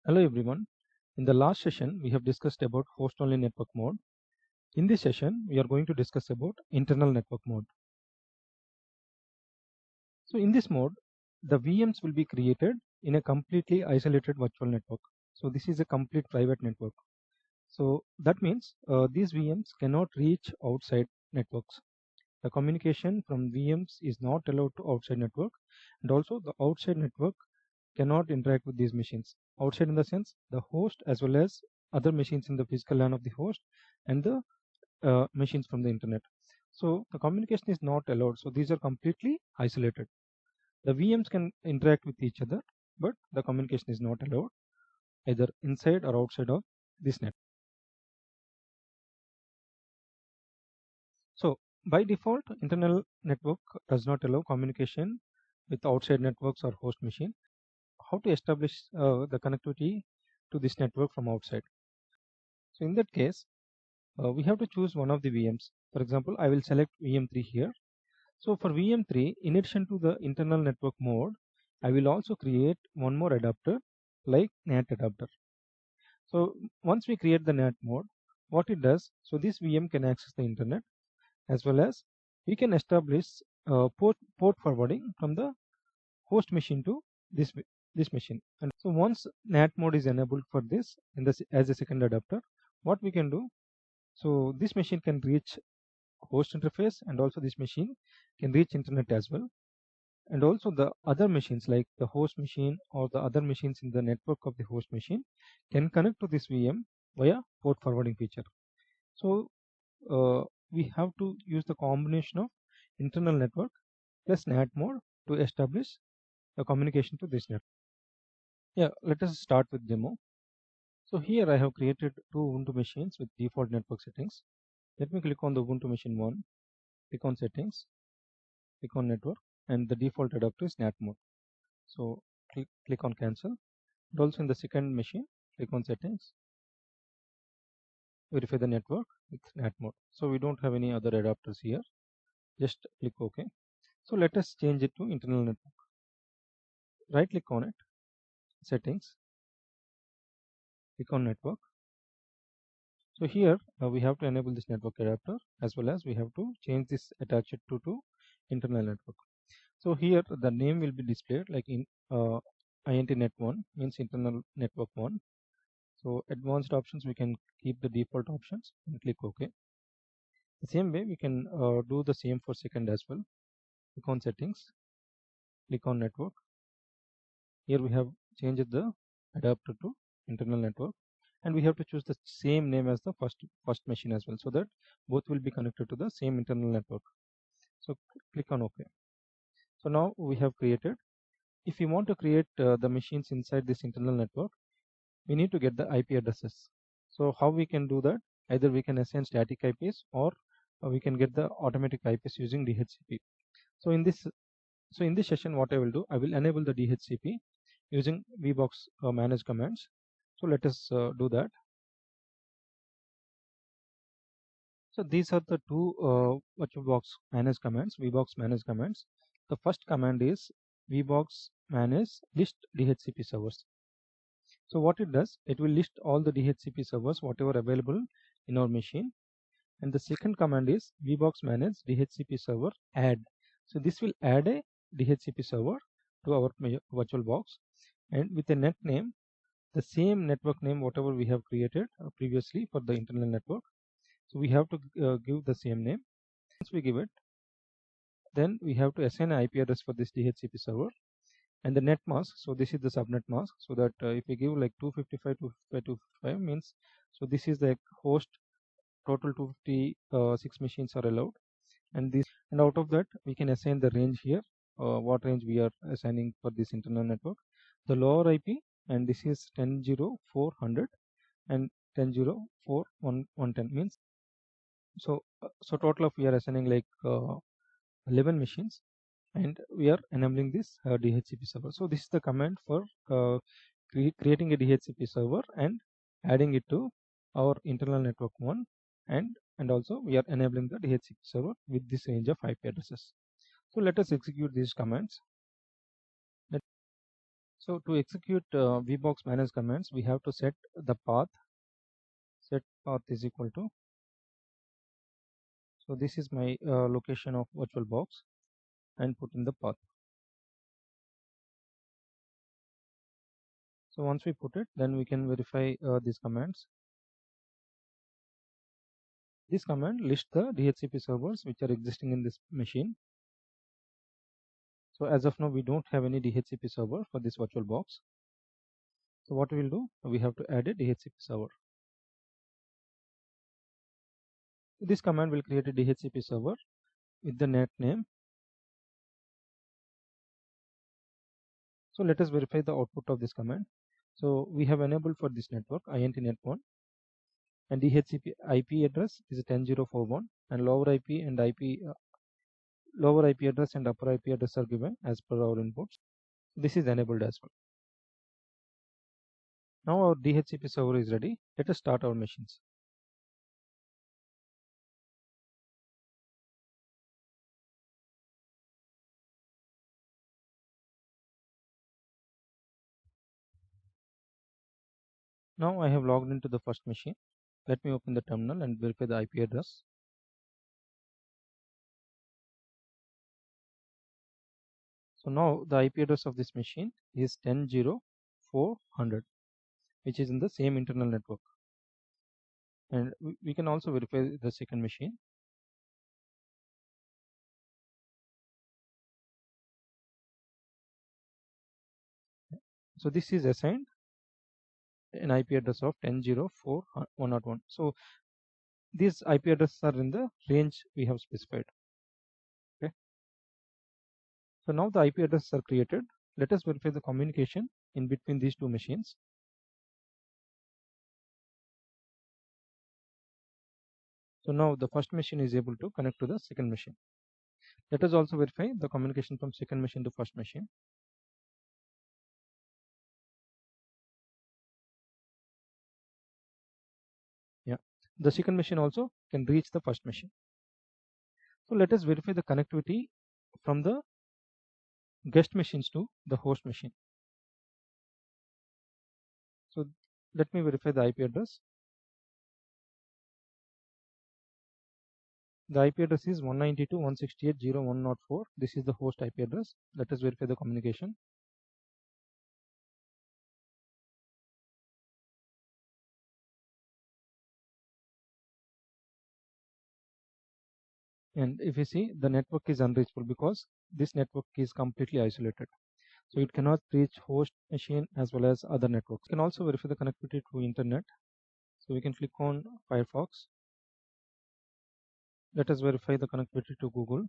Hello everyone. In the last session, we have discussed about host-only network mode. In this session, we are going to discuss about internal network mode. So in this mode, the VMs will be created in a completely isolated virtual network. So this is a complete private network. So that means these VMs cannot reach outside networks. The communication from VMs is not allowed to outside network, and also the outside network cannot interact with these machines. Outside in the sense the host as well as other machines in the physical LAN of the host and the machines from the internet. So the communication is not allowed. So these are completely isolated. The VMs can interact with each other, but the communication is not allowed either inside or outside of this net. So by default, internal network does not allow communication with outside networks or host machine. How to establish the connectivity to this network from outside? So in that case, we have to choose one of the VMs. For example, I will select VM3 here. So for VM3, in addition to the internal network mode, I will also create one more adapter like NAT adapter. So once we create the NAT mode, what it does, so this VM can access the internet as well as we can establish port forwarding from the host machine to this machine. And so once NAT mode is enabled for this as a second adapter, what we can do, so this machine can reach host interface and also this machine can reach internet as well, and also the other machines like the host machine or the other machines in the network of the host machine can connect to this VM via port forwarding feature. So we have to use the combination of internal network plus NAT mode to establish the communication to this network. Yeah, let us start with demo. So here I have created two Ubuntu machines with default network settings. Let me click on the Ubuntu machine 1, click on settings, click on network, and the default adapter is NAT mode. So click on cancel. And also in the second machine, click on settings, verify the network with NAT mode. So we don't have any other adapters here. Just click OK. So let us change it to internal network. Right click on it, settings, click on network. So here we have to enable this network adapter as well as we have to change this attach it to internal network. So here the name will be displayed like in INTnet1 means internal network 1. So advanced options we can keep the default options and click OK. The same way we can do the same for second as well. Click on settings, click on network. Here we have changed the adapter to internal network, and we have to choose the same name as the first machine as well, so that both will be connected to the same internal network. So click on OK. So now we have created. If we want to create the machines inside this internal network, we need to get the IP addresses. So how we can do that? Either we can assign static IPs or we can get the automatic IPs using DHCP. So in this session, what I will do, I will enable the DHCP using vbox manage commands. So let us do that. So these are the two VirtualBox manage commands, vbox manage commands. The first command is vbox manage list DHCP servers. So what it does, it will list all the DHCP servers whatever available in our machine. And the second command is vbox manage DHCP server add. So this will add a DHCP server to our VirtualBox, and with a net name, the same network name whatever we have created previously for the internal network. So we have to give the same name. Once we give it, then we have to assign an IP address for this DHCP server and the net mask. So this is the subnet mask, so that if we give like 255.255 means, so this is the host, total 256 machines are allowed, and out of that we can assign the range here, what range we are assigning for this internal network, the lower IP, and this is 10.0400 and 10.04.110 means, so total of we are assigning like 11 machines, and we are enabling this DHCP server. So this is the command for creating a DHCP server and adding it to our internal network 1, and also we are enabling the DHCP server with this range of IP addresses. So let us execute these commands. So to execute vbox manage commands, we have to set the path. Set path is equal to, so this is my location of VirtualBox, and put in the path. So once we put it, then we can verify these commands. This command lists the DHCP servers which are existing in this machine. So as of now, we don't have any DHCP server for this VirtualBox. So what we will do, we have to add a DHCP server. This command will create a DHCP server with the net name. So let us verify the output of this command. So we have enabled for this network INTnet1, and DHCP IP address is 10.041, and lower IP address and upper IP address are given as per our inputs. This is enabled as well. Now our DHCP server is ready. Let us start our machines. Now I have logged into the first machine. Let me open the terminal and verify the IP address. So now the IP address of this machine is 10.0400, which is in the same internal network. And we can also verify the second machine. So this is assigned an IP address of 10.04.101. So these IP addresses are in the range we have specified. Okay. So now the IP addresses are created. Let us verify the communication in between these two machines. So now the first machine is able to connect to the second machine. Let us also verify the communication from second machine to first machine. Yeah, the second machine also can reach the first machine. So let us verify the connectivity from the guest machines to the host machine. So let me verify the IP address. The IP address is 192.168.0.104. This is the host IP address. Let us verify the communication. And if you see, the network is unreachable because this network is completely isolated. So it cannot reach host machine as well as other networks. You can also verify the connectivity to internet. So we can click on Firefox. Let us verify the connectivity to Google.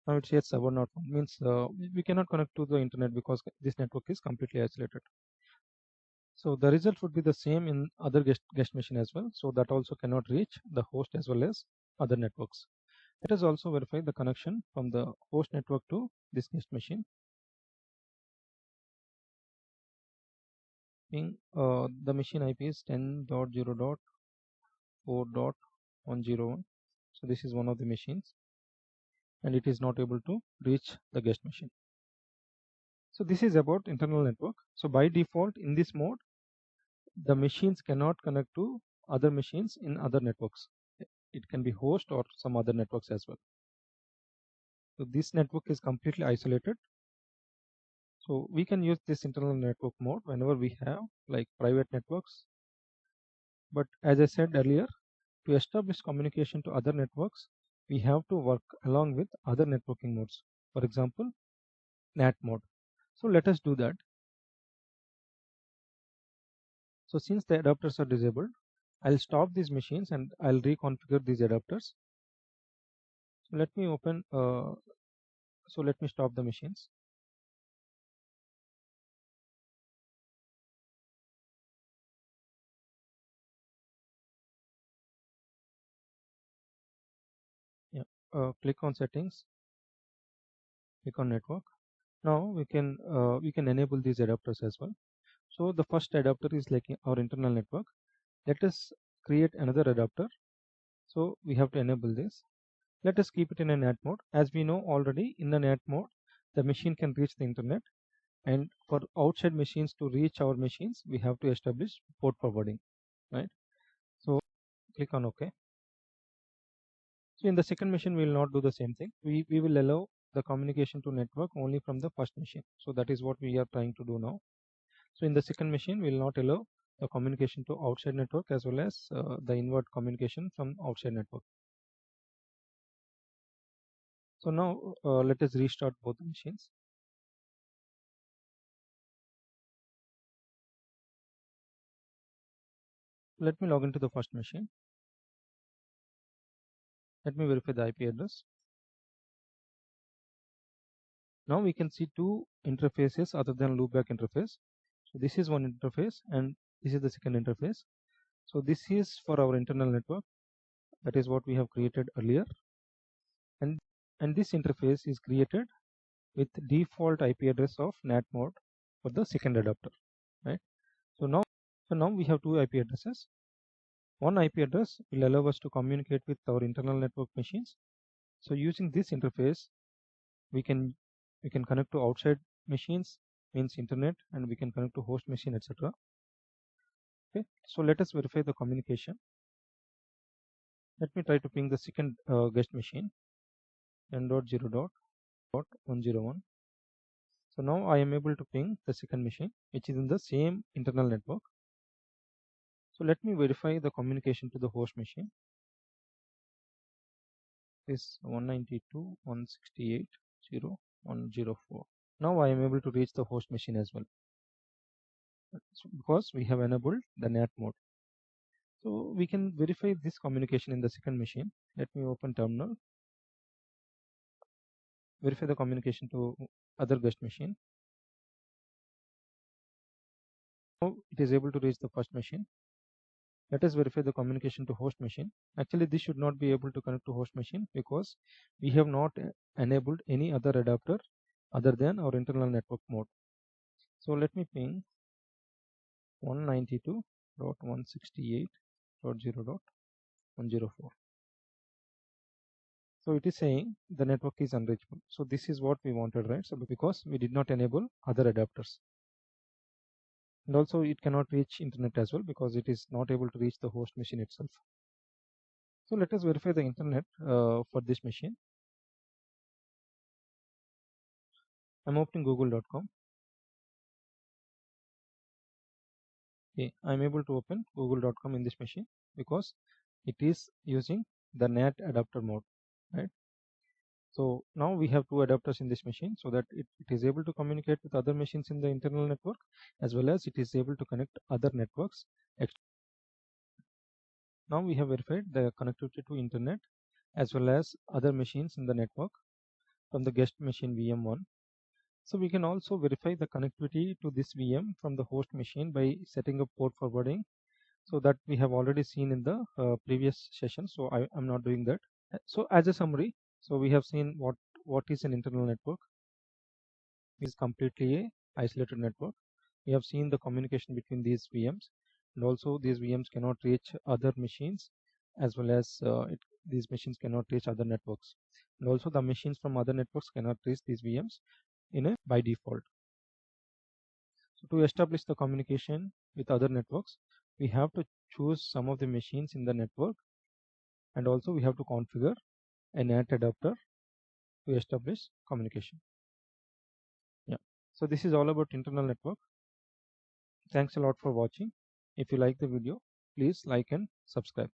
Now it says server not found, means we cannot connect to the internet because this network is completely isolated. So the result would be the same in other guest machine as well. So that also cannot reach the host as well as other networks. Let us also verify the connection from the host network to this guest machine. The machine IP is 10.0.4.101. So this is one of the machines, and it is not able to reach the guest machine. So this is about internal network. So by default in this mode, the machines cannot connect to other machines in other networks. It can be host or some other networks as well. So this network is completely isolated. So we can use this internal network mode whenever we have like private networks. But as I said earlier, to establish communication to other networks, we have to work along with other networking modes. For example, NAT mode. So let us do that. So since the adapters are disabled, I'll stop these machines and I'll reconfigure these adapters. So let me open, let me stop the machines. Yeah, click on settings, click on network. Now we can enable these adapters as well. So the first adapter is like our internal network. Let us create another adapter. So we have to enable this. Let us keep it in a NAT mode. As we know already, in the NAT mode, the machine can reach the internet. and for outside machines to reach our machines, we have to establish port forwarding, right? So click on OK. So in the second machine, we will not do the same thing. We will allow the communication to network only from the first machine. So that is what we are trying to do now. So in the second machine, we will not allow the communication to outside network as well as the inward communication from outside network. So now let us restart both the machines. Let me log into the first machine. Let me verify the IP address. Now we can see two interfaces other than loopback interface. So this is one interface and this is the second interface. So this is for our internal network. That is what we have created earlier. And this interface is created with default IP address of NAT mode for the second adapter, right? So now we have two IP addresses. One IP address will allow us to communicate with our internal network machines. So using this interface, we can connect to outside machines, means internet, and we can connect to host machine, etc. Okay, so let us verify the communication. Let me try to ping the second guest machine, n.0.101. So now I am able to ping the second machine, which is in the same internal network. So let me verify the communication to the host machine. This 192.168.0.104. Now I am able to reach the host machine as well, so because we have enabled the NAT mode. So we can verify this communication in the second machine. Let me open terminal, verify the communication to other guest machine. Now it is able to reach the first machine. Let us verify the communication to host machine. Actually, this should not be able to connect to host machine because we have not enabled any other adapter other than our internal network mode. So let me ping 192.168.0.104. So it is saying the network is unreachable. So this is what we wanted, right? So because we did not enable other adapters. And also it cannot reach internet as well because it is not able to reach the host machine itself. So let us verify the internet for this machine. I'm opening google.com. Okay, I'm able to open google.com in this machine because it is using the NAT adapter mode, right? So now we have two adapters in this machine so that it is able to communicate with other machines in the internal network as well as it is able to connect other networks. Now we have verified the connectivity to internet as well as other machines in the network from the guest machine VM1. So we can also verify the connectivity to this VM from the host machine by setting up port forwarding. So that we have already seen in the previous session. So I'm not doing that. So as a summary, so we have seen what is an internal network. It is completely a isolated network. We have seen the communication between these VMs, and also these VMs cannot reach other machines as well as these machines cannot reach other networks, and also the machines from other networks cannot reach these VMs by default. So to establish the communication with other networks, we have to choose some of the machines in the network, and also we have to configure a NAT adapter to establish communication. Yeah, so this is all about internal network. Thanks a lot for watching. If you like the video, please like and subscribe.